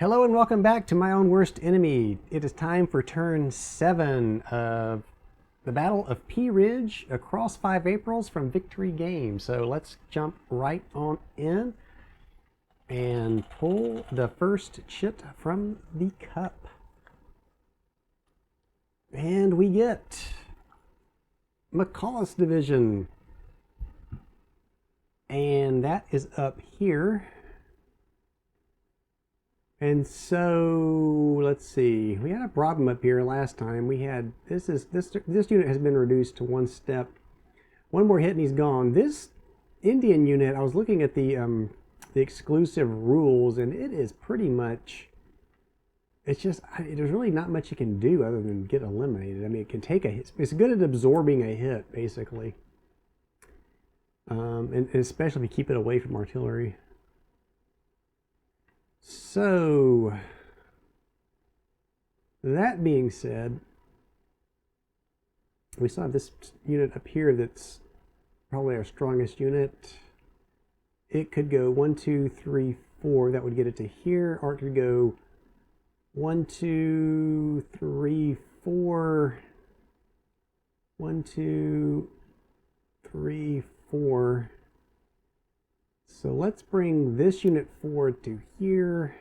Hello and welcome back to My Own Worst Enemy. It is time for turn 7 of the Battle of Pea Ridge across 5 Aprils from Victory Games. So let's jump right on in and pull the first chit from the cup. And we get McCullis Division. And that is up here. And so let's see. We had a problem up here last time. We had this unit has been reduced to 1 step. One more hit and he's gone. This Indian unit, I was looking at the exclusive rules, and it is pretty much. It's just there's really not much you can do other than get eliminated. I mean, it can take a hit. It's good at absorbing a hit, basically, and especially if you keep it away from artillery. So, that being said, we still have this unit up here that's probably our strongest unit. It could go 1, 2, 3, 4. That would get it to here. Or it could go 1, 2, 3, 4. 1, 2, 3, 4. So let's bring this unit forward to here.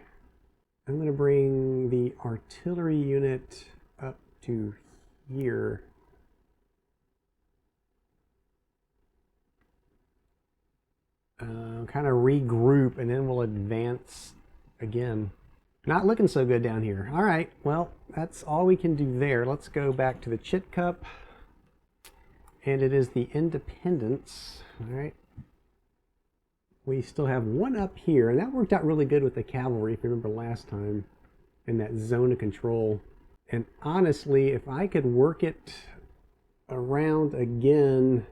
I'm going to bring the artillery unit up to here. Kind of regroup, and then we'll advance again. Not looking so good down here. All right, well, that's all we can do there. Let's go back to the Chit Cup. And it is the Independence. All right. We still have one up here, and that worked out really good with the cavalry, if you remember last time, in that zone of control. And honestly, if I could work it around again,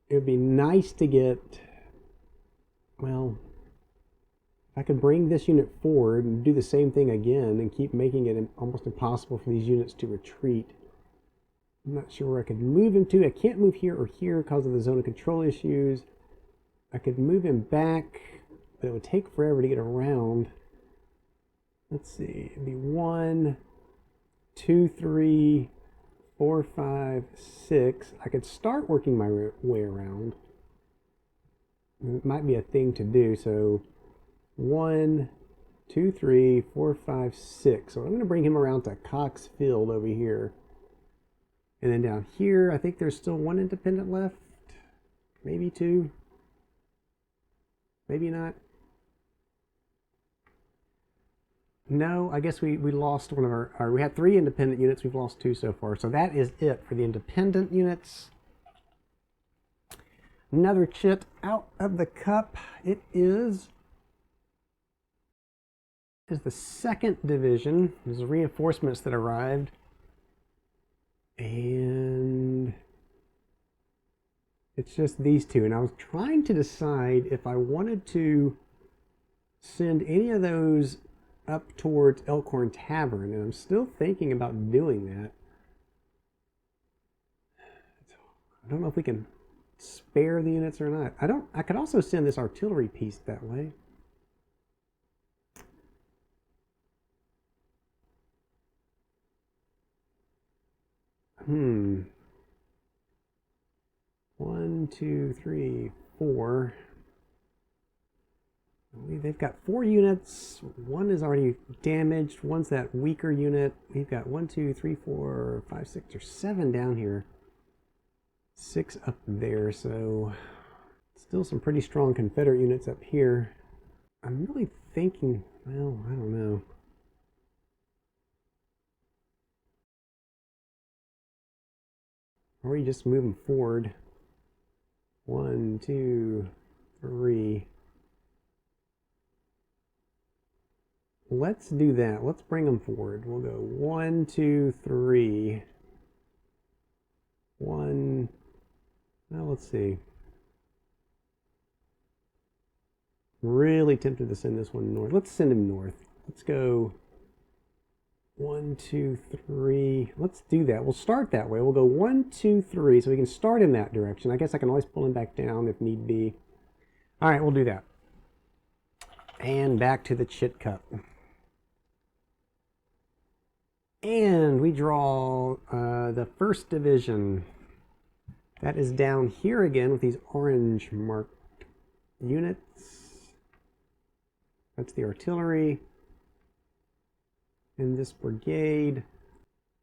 it would be nice to get, well, if I could bring this unit forward and do the same thing again and keep making it almost impossible for these units to retreat. I'm not sure where I could move him to. I can't move here or here because of the zone of control issues. I could move him back, but it would take forever to get around. Let's see, it'd be 1, 2, 3, 4, 5, 6. I could start working my way around. It might be a thing to do. So 1, 2, 3, 4, 5, 6. So I'm going to bring him around to Cox Field over here. And then down here, I think there's still 1 independent left. Maybe 2. Maybe not. No, I guess we lost one of our, we had 3 independent units. We've lost 2 so far. So that is it for the independent units. Another chit out of the cup. It is the 2nd Division. There's reinforcements that arrived. And it's just these 2, and I was trying to decide if I wanted to send any of those up towards Elkhorn Tavern, and I'm still thinking about doing that. I don't know if we can spare the units or not. I could also send this artillery piece that way. Hmm. 1, 2, 3, 4. They've got 4 units. 1 is already damaged. 1's that weaker unit. We've got 1, 2, 3, 4, 5, 6, or 7 down here. 6 up there. So still some pretty strong Confederate units up here. I'm really thinking, well, I don't know. Or you just move them forward. 1, 2, 3. Let's do that. Let's bring them forward. We'll go 1, 2, 3. 1. Well, let's see. Really tempted to send this one north. Let's send him north. Let's go 1, 2, 3. Let's do that. We'll start that way. We'll go 1, 2, 3, so we can start in that direction. I guess I can always pull him back down if need be. All right, we'll do that. And back to the chit cup. And we draw the first division. That is down here again with these orange marked units. That's the artillery. And this brigade.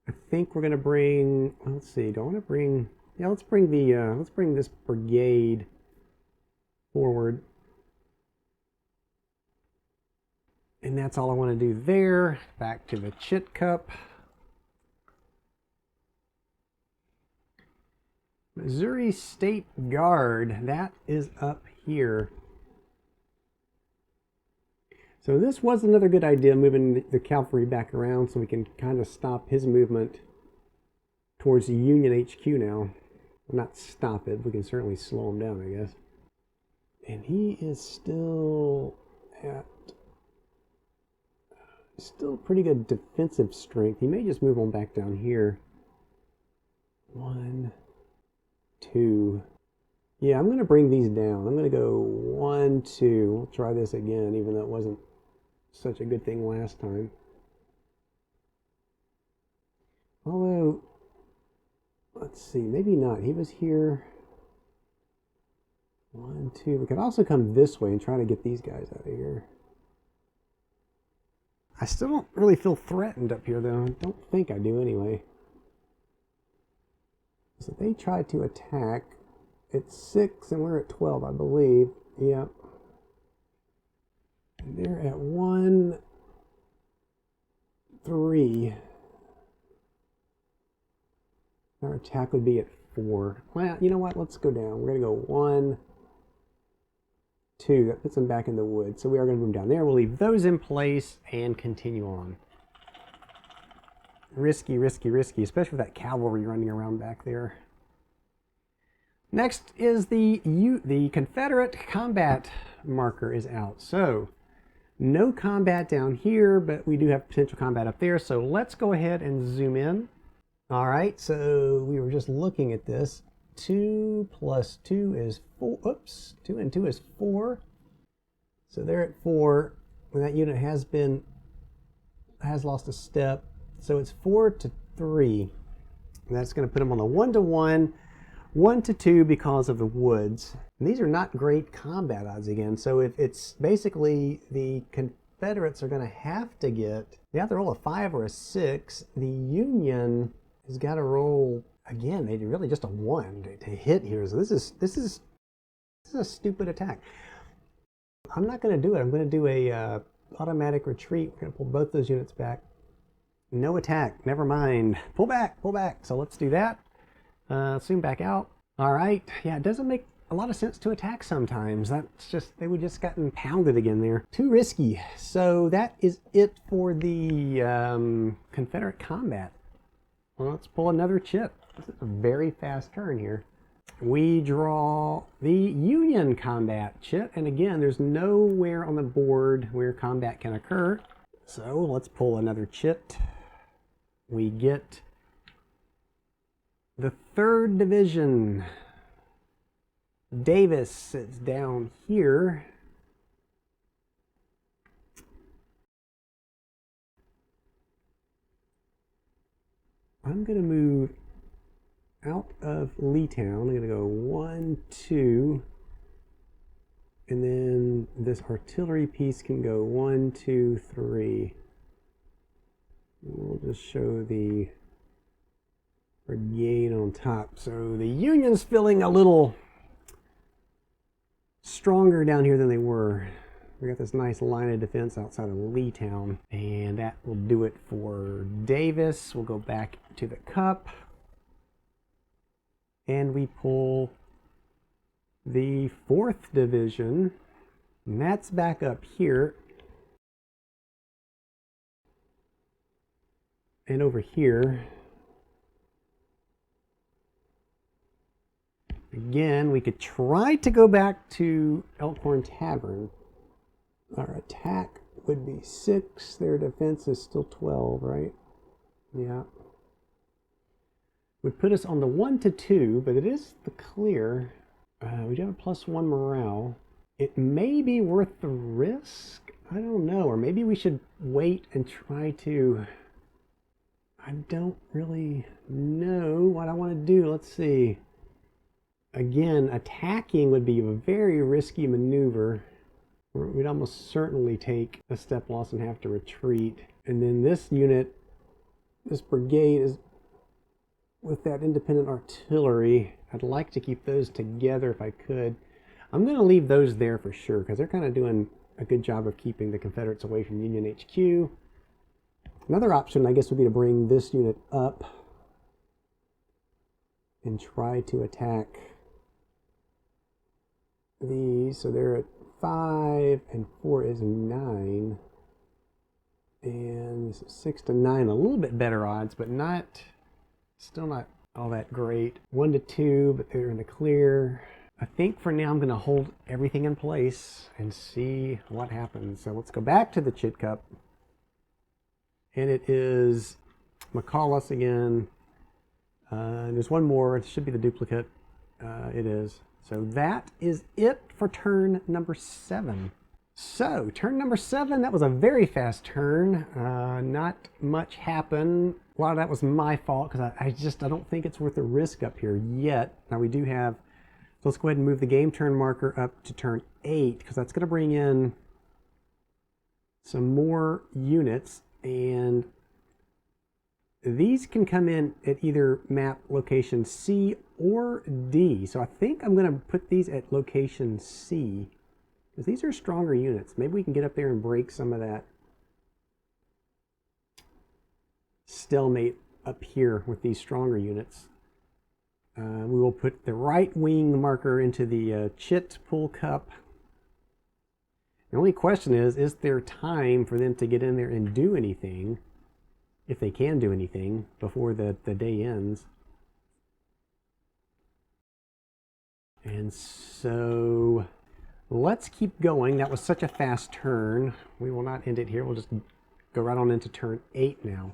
I think we're going to bring, let's see, do I want to bring, yeah, let's bring this brigade forward. And that's all I want to do there. Back to the chit cup. Missouri State Guard, that is up here. So this was another good idea, moving the cavalry back around so we can kind of stop his movement towards the Union HQ now. Well, not stop it, we can certainly slow him down, I guess. And he is still at pretty good defensive strength. He may just move on back down here. 1, 2. Yeah, I'm going to bring these down. I'm going to go 1, 2. We'll try this again, even though it wasn't such a good thing last time. Although, let's see, maybe not. He was here. 1, 2. We could also come this way and try to get these guys out of here. I still don't really feel threatened up here, though. I don't think I do anyway. So they tried to attack. It's 6 and we're at 12, I believe. Yep. And they're at 1, 3. Our attack would be at 4. Well, you know what? Let's go down. We're going to go 1, 2. That puts them back in the woods. So we are going to move down there. We'll leave those in place and continue on. Risky, risky, risky, especially with that cavalry running around back there. Next is the Confederate combat marker is out. So no combat down here, but we do have potential combat up there. So let's go ahead and zoom in. All right, so we were just looking at this. 2 plus 2 is 4. Oops, 2 and 2 is 4. So they're at 4. And that unit has lost a step. So it's 4 to 3. And that's going to put them on the 1 to 1, 1 to 2 because of the woods. And these are not great combat odds again. So if it's basically the Confederates are going to have to get, they have to roll a 5 or a 6. The Union has got to roll, again, they really just a 1 to hit here. So this is a stupid attack. I'm not going to do it. I'm going to do a automatic retreat. We're going to pull both those units back. No attack, never mind. Pull back, pull back. So let's do that. Zoom back out. All right, yeah, it doesn't make a lot of sense to attack sometimes. That's just, they would just gotten pounded again there. Too risky. So that is it for the Confederate combat. Well, let's pull another chit. This is a very fast turn here. We draw the Union combat chit, and again, there's nowhere on the board where combat can occur. So let's pull another chit. We get the 3rd Division. Davis sits down here. I'm going to move out of Leetown. I'm going to go 1, 2, and then this artillery piece can go 1, 2, 3. We'll just show the brigade on top. So the Union's feeling a little stronger down here than they were. We got this nice line of defense outside of Leetown, and that will do it for Davis. We'll go back to the cup, and we pull the 4th Division, and that's back up here. And over here, again, we could try to go back to Elkhorn Tavern. Our attack would be 6. Their defense is still 12, right? Yeah. Would put us on the 1 to 2, but it is the clear. We do have a +1 morale. It may be worth the risk. I don't know, or maybe we should wait and try to, I don't really know what I want to do. Let's see. Again, attacking would be a very risky maneuver. We'd almost certainly take a step loss and have to retreat. And then this unit, this brigade is with that independent artillery. I'd like to keep those together if I could. I'm going to leave those there for sure because they're kind of doing a good job of keeping the Confederates away from Union HQ. Another option, I guess, would be to bring this unit up and try to attack these. So they're at 5 and 4 is 9. And 6 to 9, a little bit better odds, but still not all that great. 1 to 2, but they're in the clear. I think for now I'm going to hold everything in place and see what happens. So let's go back to the Chit Cup. And it is McCallus again. There's one more. It should be the duplicate. It is. So that is it for turn number 7. So turn number 7, that was a very fast turn. Not much happened. A lot of that was my fault because I don't think it's worth the risk up here yet. Now we do have, so let's go ahead and move the game turn marker up to turn 8 because that's going to bring in some more units. And these can come in at either map location C or D. So I think I'm going to put these at location C because these are stronger units. Maybe we can get up there and break some of that stalemate up here with these stronger units. We will put the right wing marker into the Chit Pool Cup. The only question is there time for them to get in there and do anything, if they can do anything, before the day ends? And so let's keep going. That was such a fast turn. We will not end it here. We'll just go right on into turn 8 now.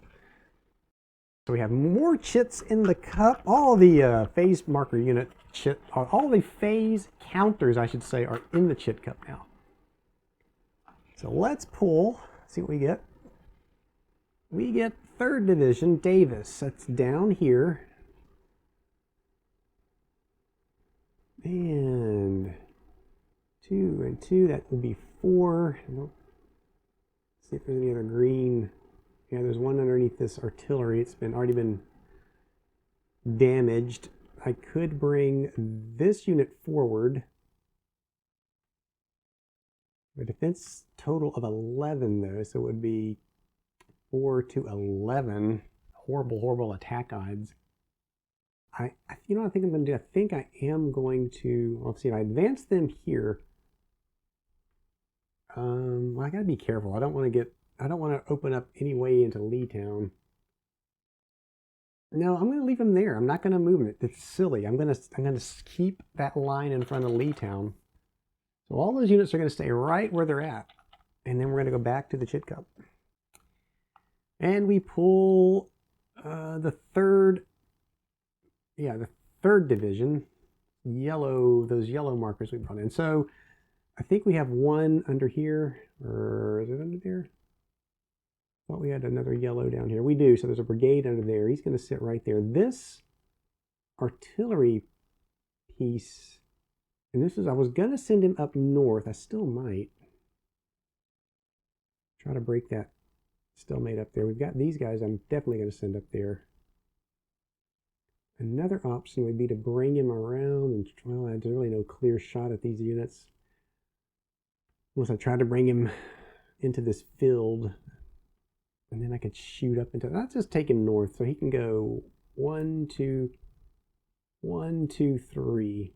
So we have more chits in the cup. All the phase marker unit chit, all the phase counters, I should say, are in the Chit Cup now. So let's pull, see what we get. We get 3rd Division, Davis. That's down here. And 2 and 2, that will be 4. Let's see if there's any other green. Yeah, there's one underneath this artillery. It's already been damaged. I could bring this unit forward. A defense total of 11 though, so it would be 4 to 11. Horrible attack odds. You know what I think I'm going to do? I think I am going to, let's see, if I advance them here, well, I got to be careful. I don't want to open up any way into Leetown. No, I'm going to leave them there. I'm not going to move it. It's silly. I'm going to keep that line in front of Leetown. So all those units are going to stay right where they're at. And then we're going to go back to the Chit Cup. And we pull the 3rd Division, those yellow markers we brought in. So I think we have one under here, or is it under there? I thought we had another yellow down here. We do, so there's a brigade under there. He's going to sit right there. This artillery piece, and this is, I was going to send him up north. I still might try to break that stalemate up there. We've got these guys I'm definitely going to send up there. Another option would be to bring him around, and well, there's really no clear shot at these units. Unless I try to bring him into this field, and then I could shoot up into, let's just take him north so he can go 1, 2, 3.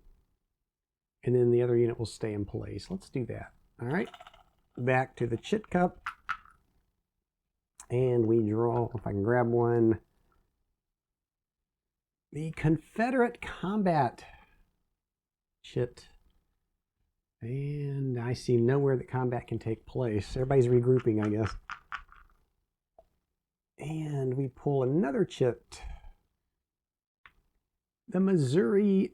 And then the other unit will stay in place. Let's do that. All right, back to the Chit Cup. And we draw, if I can grab one, the Confederate Combat Chit. And I see nowhere that combat can take place. Everybody's regrouping, I guess. And we pull another Chit. The Missouri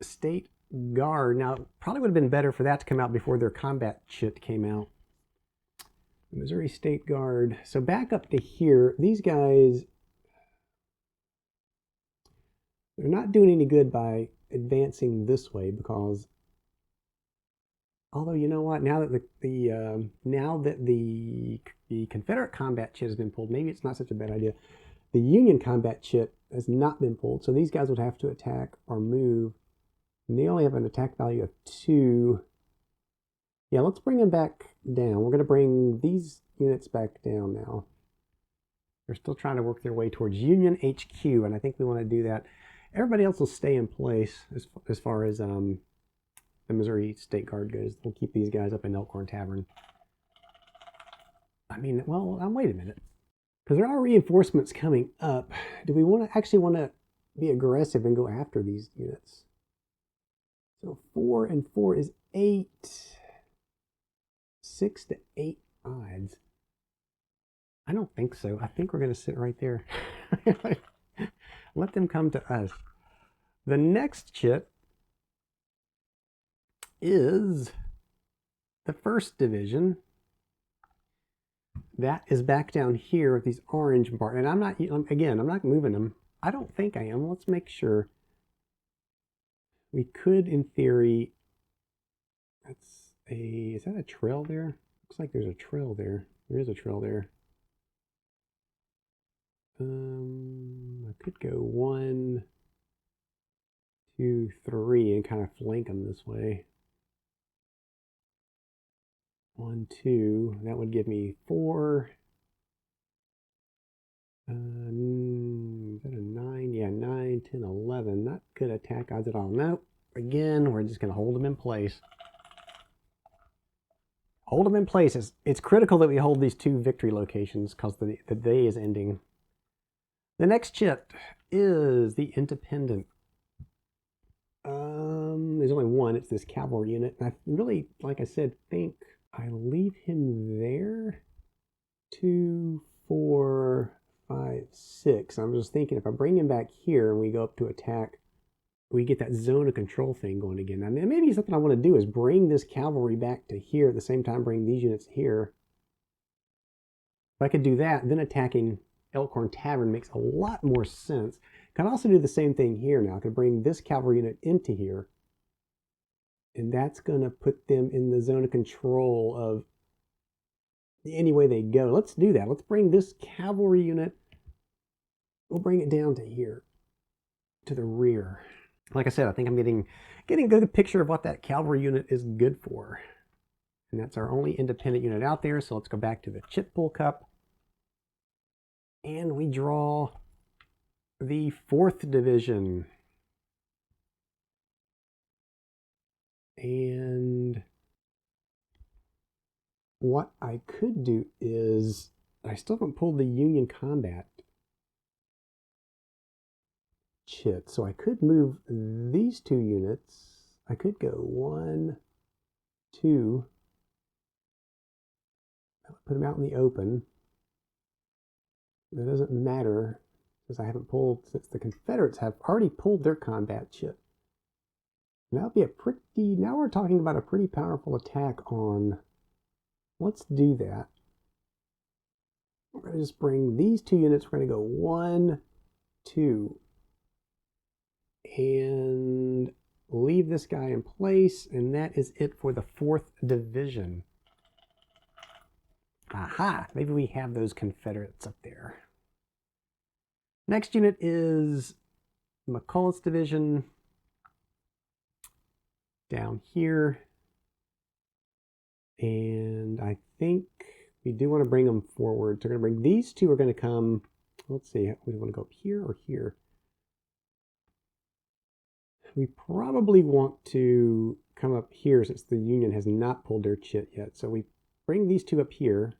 State Guard. Now, probably would have been better for that to come out before their combat Chit came out. The Missouri State Guard. So back up to here, these guys, they're not doing any good by advancing this way because, although you know what, now that the Confederate combat chit has been pulled, maybe it's not such a bad idea. The Union combat chit has not been pulled, so these guys would have to attack or move, and they only have an attack value of 2. Yeah, let's bring them back down. We're going to bring these units back down now. They're still trying to work their way towards Union HQ, and I think we want to do that. Everybody else will stay in place as far as the Missouri State Guard goes. We'll keep these guys up in Elkhorn Tavern. I mean, well, wait a minute. Because there are reinforcements coming up. Do we actually want to be aggressive and go after these units? So 4 and 4 is 8. 6 to 8 odds. I don't think so. I think we're going to sit right there. Let them come to us. The next chit is the 1st Division. That is back down here with these orange bars. And I'm not moving them. I don't think I am. Let's make sure. We could, in theory, is that a trail there? Looks like there's a trail there. There is a trail there. I could go 1, 2, 3 and kind of flank them this way. 1, 2. That would give me 4. Is that a 9? Yeah, 9, 10, 11. Not good attack odds at all. Nope. Again, we're just going to hold them in place. Hold them in place. It's critical that we hold these 2 victory locations because the day is ending. The next chit is the Independent. There's only one. It's this cavalry unit. And I really, like I said, think I leave him there. 2, 4, 5, 6. I'm just thinking if I bring him back here and we go up to attack, we get that zone of control thing going again. I mean, maybe something I want to do is bring this cavalry back to here at the same time, bring these units here. If I could do that, then attacking Elkhorn Tavern makes a lot more sense. I can also do the same thing here now. I could bring this cavalry unit into here, and that's going to put them in the zone of control of any way they go. Let's do that. Let's bring this cavalry unit, we'll bring it down to here, to the rear. Like I said, I think I'm getting a good picture of what that cavalry unit is good for. And that's our only independent unit out there. So let's go back to the Chit Pull Cup. And we draw the 4th Division. And what I could do is, I still haven't pulled the Union Combat chit, so I could move these 2 units. I could go 1, 2. That would put them out in the open. That doesn't matter because I haven't pulled, since the Confederates have already pulled their combat chit. That would be now we're talking about a pretty powerful attack on. Let's do that. We're going to just bring these 2 units. We're going to go 1, 2. And leave this guy in place, and that is it for the 4th Division. Aha! Maybe we have those Confederates up there. Next unit is McCullough's Division down here. And I think we do want to bring them forward. So we're going to bring these 2 are going to come, let's see, we want to go up here or here. We probably want to come up here since the Union has not pulled their chit yet. So we bring these 2 up here.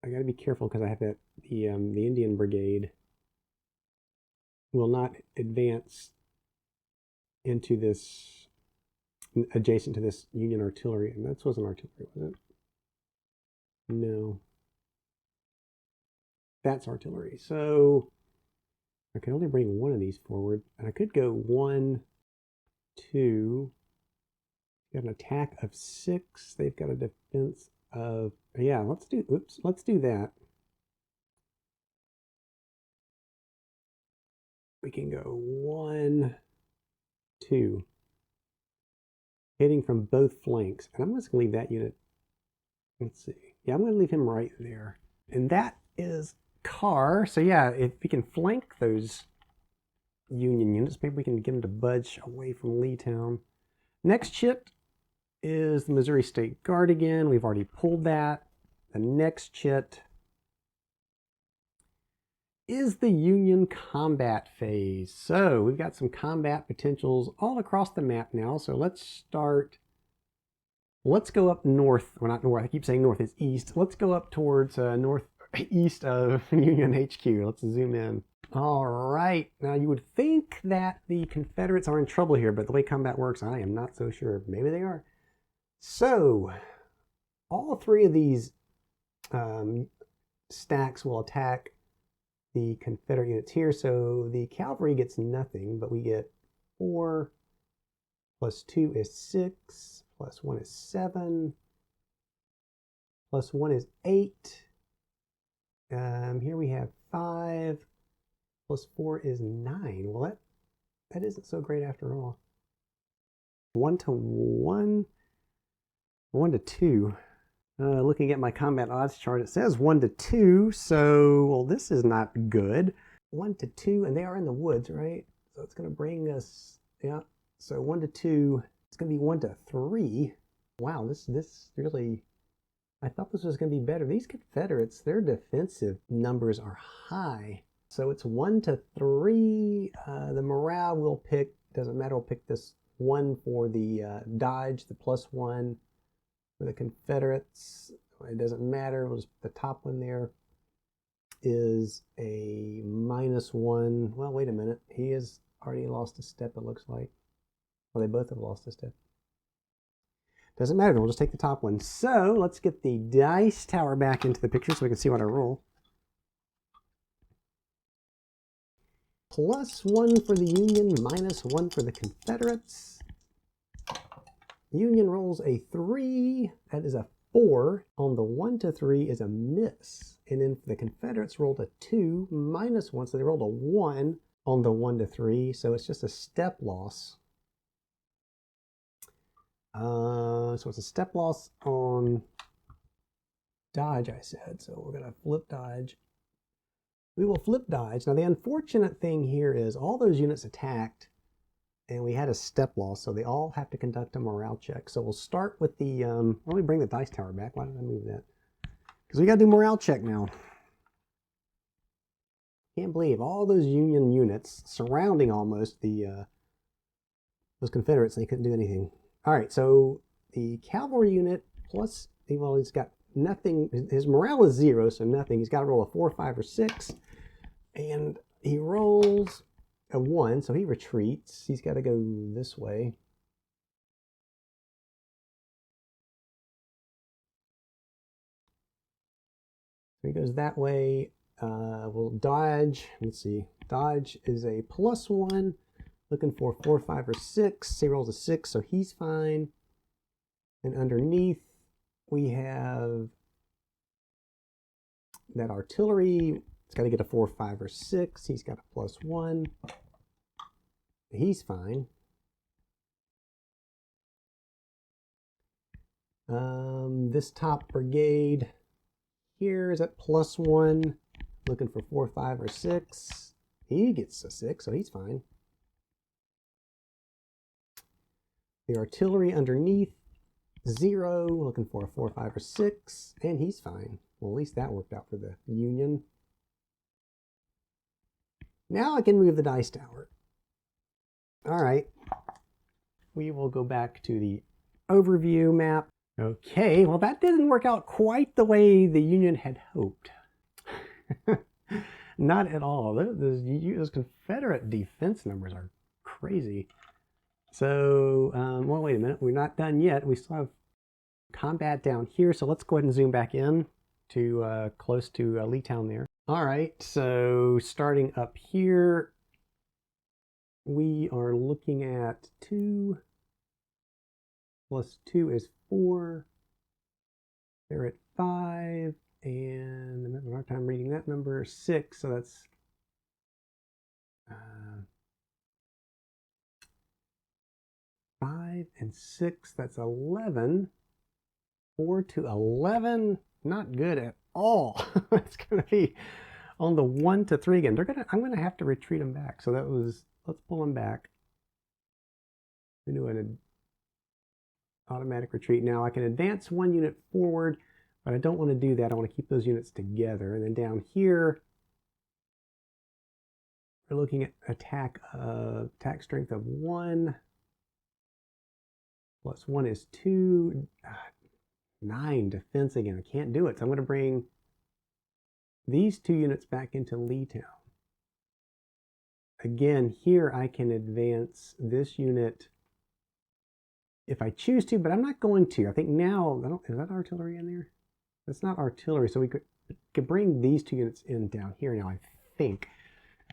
I got to be careful because I have that the Indian Brigade will not advance into this, adjacent to this Union artillery. And that wasn't artillery, was it? No. That's artillery. So I can only bring 1 of these forward. And I could go 1, 2, Got an attack of 6. They've got a defense of, yeah, let's do that. We can go 1, 2. Hitting from both flanks. And I'm just going to leave that unit. Let's see. Yeah, I'm going to leave him right there. And that is Carr. So yeah, if we can flank those Union units, maybe we can get them to budge away from Leetown. Next chit is the Missouri State Guard again. We've already pulled that. The next chit is the Union combat phase. So we've got some combat potentials all across the map now. So let's go up north. Well, not north. I keep saying north. It's east. Let's go up towards northeast of Union HQ. Let's zoom in. All right. Now you would think that the Confederates are in trouble here, but the way combat works, I am not so sure. Maybe they are. So all 3 of these stacks will attack the Confederate units here. So the cavalry gets nothing, but we get 4 plus 2 is 6, plus 1 is 7, plus 1 is 8. Here we have 5, plus 4 is 9. Well, that isn't so great after all. 1 to 1, 1 to 2. Looking at my combat odds chart, it says 1 to 2, so, well, this is not good. 1 to 2, and they are in the woods, right? So it's going to bring us, yeah, so 1 to 2, it's going to be 1 to 3. Wow, this really, I thought this was going to be better. These Confederates, their defensive numbers are high. So it's 1 to 3. The morale we'll pick, doesn't matter, we'll pick this 1 for the dodge, the +1. For the Confederates, it doesn't matter. We'll just put the top one there is a -1. Well, wait a minute. He has already lost a step, it looks like. Well, they both have lost a step. Doesn't matter. We'll just take the top one. So let's get the dice tower back into the picture so we can see what I roll. +1 for the Union, -1 for the Confederates. Union rolls a 3. That is a 4. On the 1 to 3 is a miss. And then the Confederates rolled a 2, -1. So they rolled a 1 on the 1 to 3. So it's just a step loss. So it's a step loss on dodge, I said. So we're going to flip dodge. We will flip dodge. Now the unfortunate thing here is all those units attacked, and we had a step loss, so they all have to conduct a morale check. So we'll start with the, let me bring the dice tower back. Why did I move that? Because we got to do morale check now. Can't believe all those Union units surrounding almost those Confederates, they couldn't do anything. All right, so the cavalry unit plus, well, he's got nothing. His morale is 0, so nothing. He's got to roll a 4, 5, or 6. And he rolls a 1, so he retreats. He's got to go this way. So he goes that way. We'll dodge. Let's see. Dodge is a +1. Looking for 4, 5, or 6. He rolls a 6, so he's fine. And underneath, we have that artillery. It's got to get a 4, 5, or 6. He's got a +1. He's fine. This top brigade here is at +1. Looking for 4, 5, or 6. He gets a 6, so he's fine. The artillery underneath, 0. Looking for a 4, 5, or 6. And he's fine. Well, at least that worked out for the Union. Now I can move the dice tower. All right. We will go back to the overview map. Okay, well that didn't work out quite the way the Union had hoped. Not at all. Those Confederate defense numbers are crazy. So, well, wait a minute. We're not done yet. We still have combat down here. So let's go ahead and zoom back in to close to Leetown there. All right, so starting up here, we are looking at 2, plus 2 is 4. They're at 5, and I'm having a hard time reading that number, 6, so that's 5 and 6, that's 11. 4 to 11, not good at all. It's going to be on the 1 to 3 again. I'm going to have to retreat them back. So that was, let's pull them back. We do an automatic retreat. Now I can advance 1 unit forward, but I don't want to do that. I want to keep those units together. And then down here, we're looking at attack strength of 1. Plus 1 is 2. 9 defense again. I can't do it. So I'm going to bring these 2 units back into Leetown. Again, here I can advance this unit if I choose to, but I'm not going to. I think now, is that artillery in there? That's not artillery, so we could bring these 2 units in down here now, I think.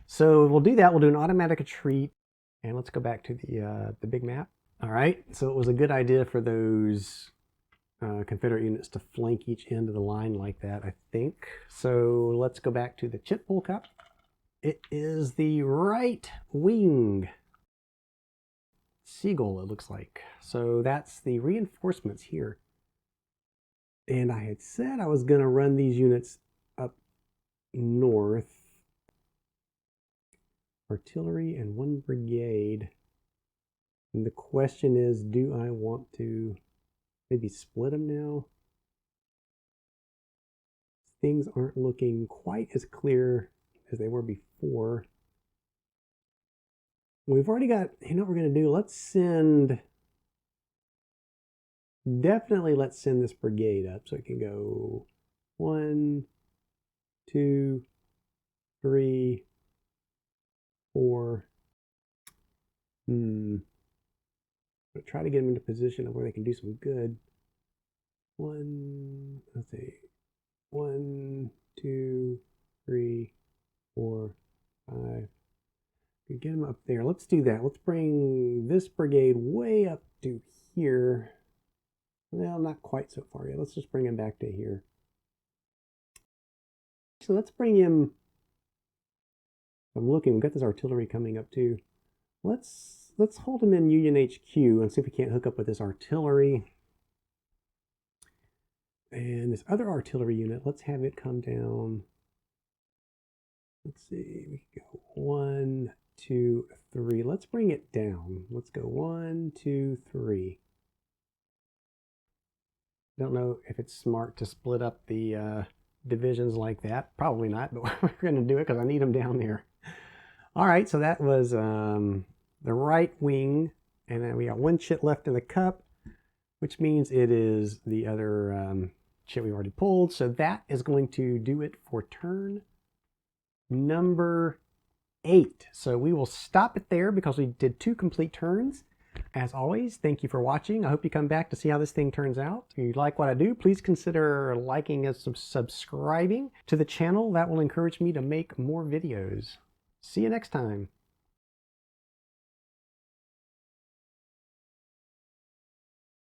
So we'll do that. We'll do an automatic retreat, and let's go back to the big map. All right, so it was a good idea for those Confederate units to flank each end of the line like that, I think. So let's go back to the chit pull cup. It is the right wing Seagull, it looks like. So that's the reinforcements here. And I had said I was going to run these units up north. Artillery and 1 brigade. And the question is, do I want to maybe split them now? Things aren't looking quite as clear as they were before. We've already got, you know what we're going to do? Let's send this brigade up so it can go 1, 2, 3, 4. I'll try to get them into position of where they can do some good. Let's see. 1, 2, 3, 4, 5. We get them up there. Let's do that. Let's bring this brigade way up to here. Well, not quite so far yet. Let's just bring him back to here. So let's bring him. I'm looking. We've got this artillery coming up too. Let's hold him in Union HQ and see if we can't hook up with this artillery. And this other artillery unit, let's have it come down. Let's see, we can go 1, 2, 3. Let's bring it down. Let's go 1, 2, 3. Don't know if it's smart to split up the divisions like that. Probably not, but we're going to do it because I need them down there. All right, so that was the right wing, and then we got 1 chit left in the cup, which means it is the other chit we already pulled. So that is going to do it for turn number 8. So we will stop it there because we did 2 complete turns. As always, thank you for watching. I hope you come back to see how this thing turns out. If you like what I do, please consider liking and subscribing to the channel. That will encourage me to make more videos. See you next time.